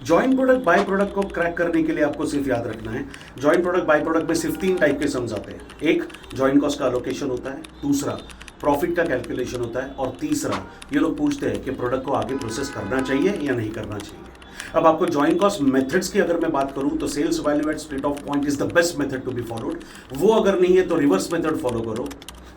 Joint product by product को crack करने के लिए आपको सिर्फ याद रखना है, जॉइंट प्रोडक्ट बाय प्रोडक्ट में सिर्फ 3 टाइप के सम्स आते हैं। एक, जॉइंट कॉस्ट का एलोकेशन होता है, दूसरा प्रॉफिट का कैलकुलेशन होता है, और तीसरा ये लोग पूछते हैं कि प्रोडक्ट को आगे प्रोसेस करना चाहिए या नहीं करना चाहिए। अब आपको जॉइंट कॉस्ट मेथड्स की अगर मैं बात करूं तो sales value at split off point is the best method to be followed. वो अगर नहीं है तो रिवर्स मेथड फॉलो करो।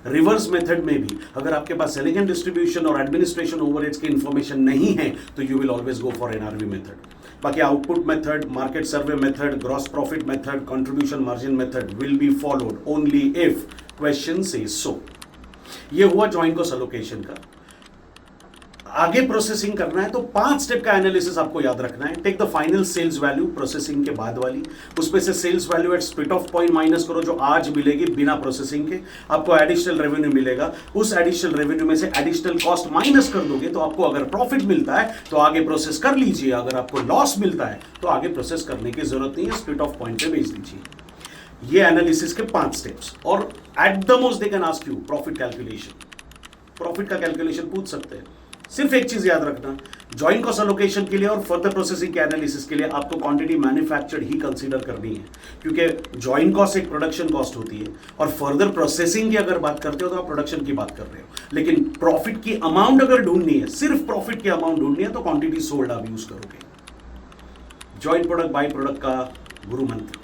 रिवर्स मेथड में भी अगर आपके पास सेलिंग एंड डिस्ट्रीब्यूशन और एडमिनिस्ट्रेशन ओवरहेड्स की इंफॉर्मेशन नहीं है तो you will always go for NRV method. बाकी output method, market survey method, gross profit method, contribution margin method will be followed only if question says so. ये हुआ joint cost allocation का। आगे processing करना है तो 5 स्टेप का analysis आपको याद रखना है। Take the final sales value processing के बाद वाली, उसमें से sales value at split off point minus करो जो आज मिलेगी बिना प्रोसेसिंग के, आपको एडिशनल रेवेन्यू मिलेगा। उस एडिशनल रेवेन्यू में से एडिशनल कॉस्ट माइनस कर दोगे तो आपको अगर प्रॉफिट मिलता है तो आगे प्रोसेस कर लीजिए, अगर आपको लॉस मिलता है तो आगे प्रोसेस करने की जरूरत नहीं है, स्प्लिट ऑफ पॉइंट पे भेज दीजिए। ये एनालिसिस के 5 स्टेप्स। और at the most they can ask you profit calculation, profit का कैलकुलेशन पूछ सकते हैं। सिर्फ एक चीज याद रखना, जॉइंट कॉस्ट एलोकेशन के लिए और फर्दर प्रोसेसिंग के एनालिसिस के लिए आपको क्वांटिटी मैन्युफैक्चर्ड ही कंसीडर करनी है, क्योंकि जॉइंट कॉस्ट एक प्रोडक्शन कॉस्ट होती है और फर्दर प्रोसेसिंग की अगर बात करते हो तो आप प्रोडक्शन की बात कर रहे हो। लेकिन प्रॉफिट की अमाउंट अगर ढूंढनी है, सिर्फ प्रॉफिट की अमाउंट ढूंढनी है तो क्वांटिटी सोल्ड आप यूज करोगे। जॉइंट प्रोडक्ट बाय प्रोडक्ट का गुरु मंत्र।